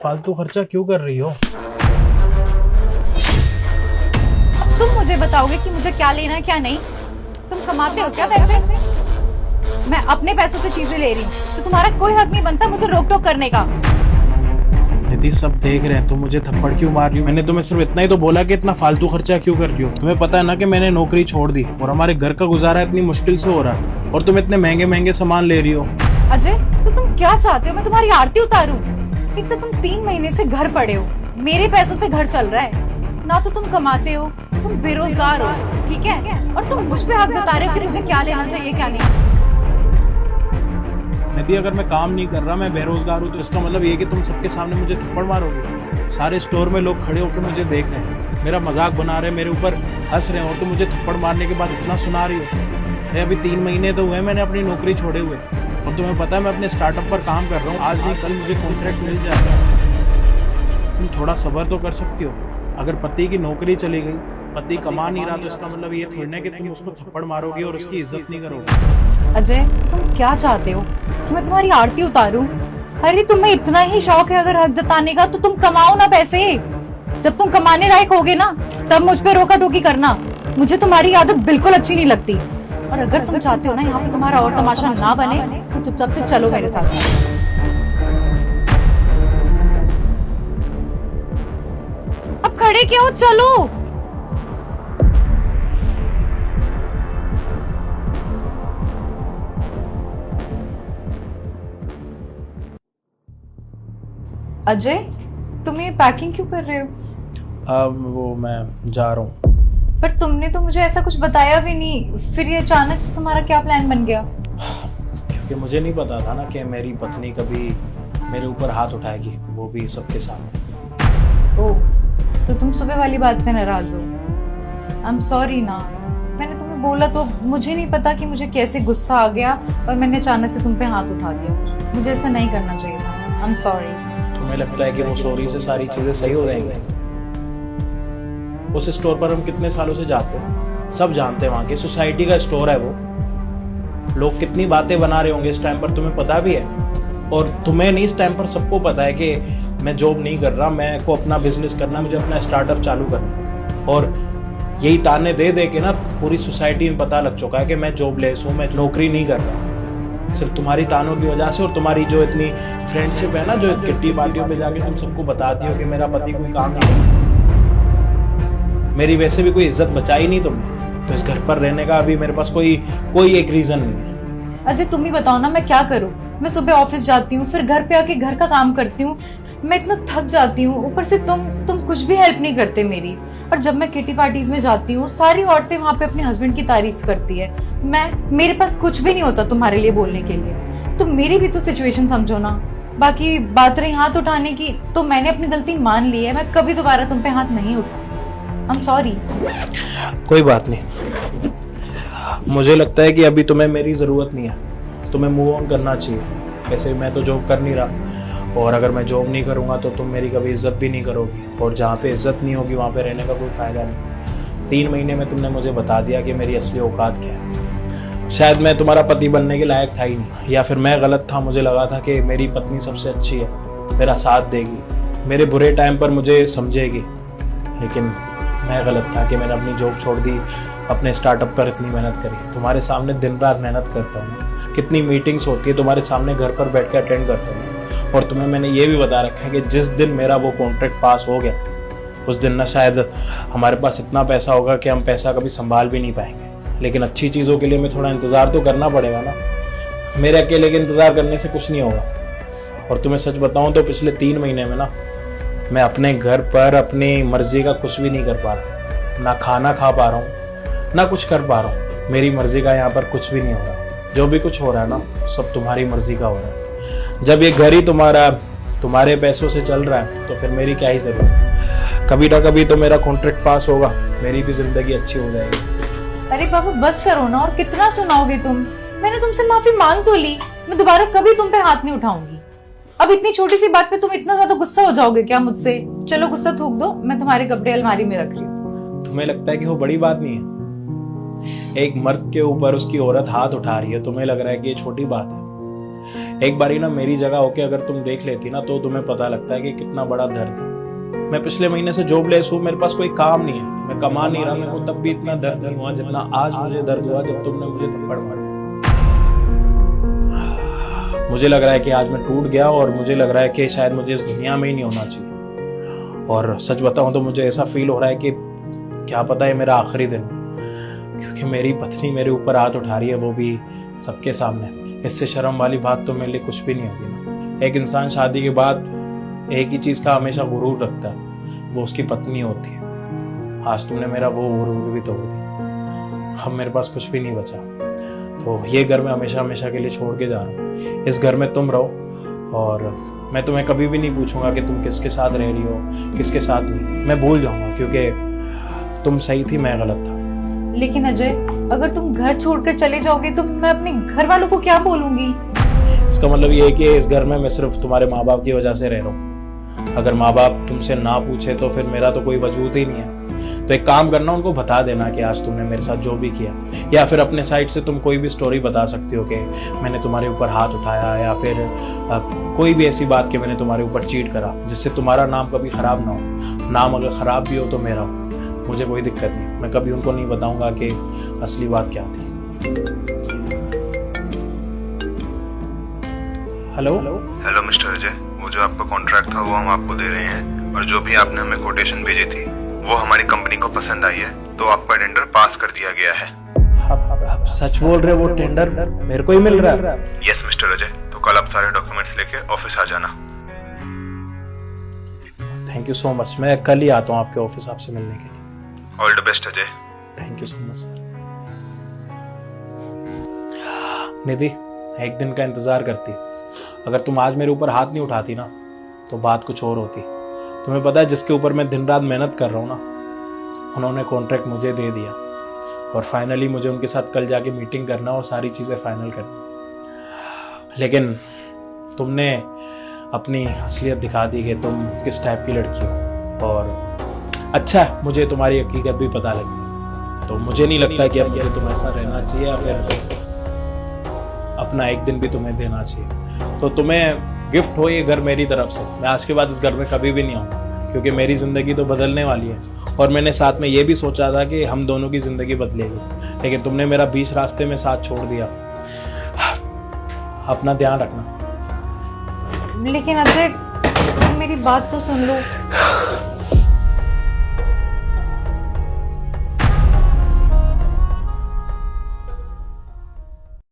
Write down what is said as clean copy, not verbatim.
फालतू खर्चा क्यों कर रही हो? अब तुम मुझे बताओगे कि मुझे क्या लेना है क्या नहीं? तुम कमाते हो क्या पैसे? मैं अपने पैसों से चीजें ले रही हूँ तो तुम्हारा कोई हक नहीं बनता मुझे रोक टोक करने का। निधि सब देख रहे हैं, तुम मुझे थप्पड़ क्यों मार रही हो? मैंने तुम्हें सिर्फ इतना ही तो बोला कि इतना फालतू खर्चा क्यों कर रही हो। तुम्हें पता है ना कि मैंने नौकरी छोड़ दी और हमारे घर का गुजारा इतनी मुश्किल से हो रहा है और तुम इतने महंगे महंगे सामान ले रही हो। अजय तो तुम क्या चाहते हो मैं तुम्हारी आरती उतारूं? एक तो तुम 3 महीने से घर पड़े हो, मेरे पैसों से घर चल रहा है, ना तो तुम कमाते हो, तुम बेरोजगार हो, ठीक है? और तुम मुझ पे हक जता रहे हो कि मुझे क्या लेना चाहिए क्या नहीं। निधि अगर मैं काम नहीं कर रहा, मैं बेरोजगार हूँ, तो इसका मतलब ये कि तुम सबके सामने मुझे थप्पड़ मारोगे। सारे स्टोर में लोग खड़े होकर मुझे देख रहे हैं, मेरा मजाक बना रहे हैं, मेरे ऊपर हंस रहे हैं और तुम मुझे थप्पड़ मारने के बाद इतना सुना रही हो। अभी 3 महीने तो हुए मैंने अपनी नौकरी छोड़े हुए और तुम्हें पता है मैं अपने स्टार्टअप पर काम कर रहा हूँ। आज नहीं कल मुझे कॉन्ट्रैक्ट मिल जाएगा। तुम थोड़ा सब्र तो कर सकती हो। अगर पति की नौकरी चली गई, पति कमा नहीं रहा, तो इसका मतलब ये थोड़ी ना कि तुम उसको थप्पड़ मारोगे और उसकी इज्जत नहीं करोगे। अजय तो तुम क्या चाहते हो कि मैं तुम्हारी आरती उतारूं? अरे तुम्हें इतना ही शौक है अगर हक जताने का तो तुम कमाओ ना पैसे। जब तुम कमाने लायक होगे ना तब मुझ पे रोका टोकी करना। मुझे तुम्हारी आदत बिल्कुल अच्छी नहीं लगती और अगर तुम चाहते हो ना यहाँ पे तुम्हारा और तमाशा ना बने तो चुपचाप से चलो मेरे साथ। अब खड़े क्यों हो? चलो। अजय तुम ये पैकिंग क्यों कर रहे हो? अब वो मैं जा रहा हूँ। पर तुमने तो मुझे ऐसा कुछ बताया भी नहीं, फिर ये अचानक से तुम्हारा क्या प्लान बन गया? क्योंकि मुझे नहीं पता था ना कि मेरी पत्नी कभी मेरे ऊपर हाथ उठाएगी, वो भी सबके सामने। ओह तो तुम सुबह वाली बात से नाराज हो? आई एम सॉरी ना, मैंने तुम्हें बोला तो मुझे नहीं पता कि मुझे कैसे गुस्सा आ गया और मैंने अचानक से तुम पे हाथ उठा दिया। मुझे ऐसा नहीं करना चाहिए था। I am sorry. तुम्हें लगता है कि वो सॉरी से सारी चीजें सही हो जाएंगी? उस स्टोर पर हम कितने सालों से जाते हैं, सब जानते हैं, वहां के सोसाइटी का स्टोर है वो। लोग कितनी बातें बना रहे होंगे इस टाइम पर, तुम्हें पता भी है। और तुम्हें नहीं, इस टाइम पर सबको पता है कि मैं जॉब नहीं कर रहा, मैं को अपना बिजनेस करना, मुझे अपना स्टार्टअप चालू करना। और यही ताने दे दे के ना पूरी सोसाइटी में पता लग चुका है कि मैं जॉबलेस हूँ, मैं नौकरी नहीं कर रहा। सिर्फ तुम्हारी तानों की वजह से और तुम्हारी जो इतनी फ्रेंडशिप है ना, जो किट्टी पार्टियों पे जाके तुम सबको बताती हो कि मेरा पति कोई काम नहीं करता। मेरी वैसे भी कोई इज्जत बचाई नहीं तुमने, तो इस घर पर रहने का अभी मेरे पास कोई एक रीजन नहीं है। अजय तुम ही बताओ ना मैं क्या करूं? मैं सुबह ऑफिस जाती हूँ, फिर घर पे आके घर का काम करती हूँ, मैं इतना थक जाती हूँ। ऊपर से तुम कुछ भी हेल्प नहीं करते मेरी। और जब मैं किटी पार्टीज में जाती हूँ सारी औरतें वहां पे अपने हस्बैंड की तारीफ करती है, मेरे पास कुछ भी नहीं होता तुम्हारे लिए बोलने के लिए। तो मेरी भी तो सिचुएशन समझो ना। बाकी बात रही हाथ उठाने की, तो मैंने अपनी गलती मान ली है, मैं कभी दोबारा तुम पे हाथ नहीं उठा। I am sorry. कोई बात नहीं, मुझे लगता है कि अभी तुम्हें मेरी जरूरत नहीं है, तुम्हें मूव ऑन करना चाहिए। वैसे मैं तो जॉब कर नहीं रहा और अगर मैं जॉब नहीं करूंगा तो तुम मेरी कभी इज्जत भी नहीं करोगी और जहाँ पे इज्जत नहीं होगी वहाँ पे रहने का कोई फायदा नहीं। 3 महीने में तुमने मुझे बता दिया कि मेरी असली औकात क्या है। शायद मैं तुम्हारा पति बनने के लायक था ही नहीं, या फिर मैं गलत था। मुझे लगा था कि मेरी पत्नी सबसे अच्छी है, मेरा साथ देगी, मेरे बुरे टाइम पर मुझे समझेगी। लेकिन मैं गलत था कि मैंने अपनी जॉब छोड़ दी, अपने स्टार्टअप पर इतनी मेहनत करी। तुम्हारे सामने दिन रात मेहनत करता हूँ, कितनी मीटिंग्स होती है तुम्हारे सामने घर पर बैठ कर अटेंड करता हूँ। और तुम्हें मैंने ये भी बता रखा है कि जिस दिन मेरा वो कॉन्ट्रैक्ट पास हो गया उस दिन ना शायद हमारे पास इतना पैसा होगा कि हम पैसा कभी संभाल भी नहीं पाएंगे। लेकिन अच्छी चीज़ों के लिए मैं थोड़ा इंतज़ार तो करना पड़ेगा ना। मेरे अकेले के इंतज़ार करने से कुछ नहीं होगा। और तुम्हें सच बताऊँ तो पिछले 3 महीने में ना मैं अपने घर पर अपनी मर्जी का कुछ भी नहीं कर पा रहा, ना खाना खा पा रहा हूँ ना कुछ कर पा रहा हूँ। मेरी मर्जी का यहाँ पर कुछ भी नहीं हो रहा। जो भी कुछ हो रहा है ना सब तुम्हारी मर्जी का हो रहा है। जब ये घर ही तुम्हारे पैसों से चल रहा है तो फिर मेरी क्या ही जरूरत। कभी ना कभी तो मेरा कॉन्ट्रैक्ट पास होगा, मेरी भी जिंदगी अच्छी हो जाएगी। अरे बाबू बस करो ना, और कितना सुनाओगे तुम? मैंने तुमसे माफी मांग तो ली, मैं दोबारा कभी तुम पे हाथ नहीं उठाऊंगी। अब इतनी छोटी सी बात पे तुम इतना ज्यादा गुस्सा हो जाओगे क्या मुझसे? चलो गुस्सा थूक दो, मैं तुम्हारे कपड़े अलमारी में रख रही हूँ। तुम्हें लगता है कि वो बड़ी बात नहीं है? एक मर्द के ऊपर उसकी औरत हाथ उठा रही है, तुम्हें लग रहा है कि ये छोटी बात है? एक बारी ना मेरी जगह होके अगर तुम देख लेती ना तो तुम्हें पता लगता है कि कितना बड़ा दर्द है। मैं पिछले महीने से जॉबलेस हूँ, मेरे पास कोई काम नहीं है, मैं कमा नहीं रहा, मेरे को तब भी इतना दर्द नहीं हुआ जितना आज मुझे दर्द हुआ जब तुमने मुझे थप्पड़ मारा। मुझे लग रहा है कि आज मैं टूट गया और मुझे लग रहा है कि शायद मुझे इस दुनिया में ही नहीं होना चाहिए। और सच बताऊं तो मुझे ऐसा फील हो रहा है कि क्या पता है मेरा आखिरी दिन, क्योंकि मेरी पत्नी मेरे ऊपर हाथ उठा रही है, वो भी सबके सामने। इससे शर्म वाली बात तो मेरे लिए कुछ भी नहीं होगी ना। एक इंसान शादी के बाद एक ही चीज का हमेशा गुरूर रखता है, वो उसकी पत्नी होती है। आज तुमने मेरा वो गुरूर भी तोड़ दिया। अब मेरे पास कुछ भी नहीं बचा, तो ये घर मैं हमेशा हमेशा के लिए छोड़ के जा रहा हूँ। इस घर में तुम रहो और मैं तुम्हें कभी भी नहीं पूछूंगा कि तुम किसके साथ रह रही हो, किसके साथ नहीं। मैं भूल जाऊंगा, क्योंकि तुम सही थी, मैं गलत था। लेकिन अजय, अगर तुम घर छोड़कर चले जाओगे तो मैं अपने घर वालों को क्या बोलूंगी? इसका मतलब ये है कि इस घर में मैं सिर्फ तुम्हारे माँ बाप की वजह से रह रहा हूँ। अगर माँ बाप तुमसे ना पूछे तो फिर मेरा तो कोई वजूद ही नहीं है। तो एक काम करना, उनको बता देना कि आज तुमने मेरे साथ जो भी किया, या फिर अपने साइड से तुम कोई भी स्टोरी बता सकती हो कि मैंने तुम्हारे ऊपर हाथ उठाया, या फिर कोई भी ऐसी बात कि मैंने तुम्हारे ऊपर चीट करा, जिससे तुम्हारा नाम कभी खराब ना हो। नाम अगर खराब भी हो तो मेरा हो, मुझे कोई दिक्कत नहीं। मैं कभी उनको नहीं बताऊंगा कि असली बात क्या थी। हेलो मिस्टर अजय, वो जो आपका कॉन्ट्रैक्ट था वो हम आपको दे रहे हैं, और जो भी आपने हमें कोटेशन भेजी थी वो हमारी कंपनी को पसंद आई है, तो आपका टेंडर पास कर दिया गया है। आप सच बोल रहे हो? वो टेंडर मेरे को ही मिल रहा है? यस मिस्टर अजय, तो कल आप सारे डॉक्यूमेंट्स लेके ऑफिस आ जाना। Thank you so much. मैं कल ही आता हूँ आपके ऑफिस आपसे मिलने के लिए। All the best Ajay. Thank you so much sir. Nidhi, एक दिन का इंतजार करती। अगर तुम आज मेरे ऊपर हाथ नहीं उठाती ना तो बात कुछ और होती। तुम्हें पता है जिसके ऊपर मैं दिन रात मेहनत कर रहा हूँ ना, उन्होंने कॉन्ट्रैक्ट मुझे दे दिया, और फाइनली मुझे उनके साथ कल जाके मीटिंग करना और सारी चीज़ें फाइनल करनी। लेकिन तुमने अपनी असलियत दिखा दी कि तुम किस टाइप की लड़की हो, और अच्छा मुझे तुम्हारी हकीकत भी पता लगी। तो मुझे नहीं लगता कि अब मुझे तुम ऐसा रहना चाहिए, या फिर अपना एक दिन भी तुम्हें देना चाहिए। तो तुम्हें गिफ्ट हो ये घर मेरी तरफ से। मैं आज के बाद इस घर में कभी भी नहीं आऊँगा, क्योंकि मेरी ज़िंदगी तो बदलने वाली है। और मैंने साथ में ये भी सोचा था कि हम दोनों की ज़िंदगी बदलेगी, लेकिन तुमने मेरा बीच रास्ते में साथ छोड़ दिया। अपना ध्यान रखना। लेकिन अजय, मेरी बात तो सुन लो।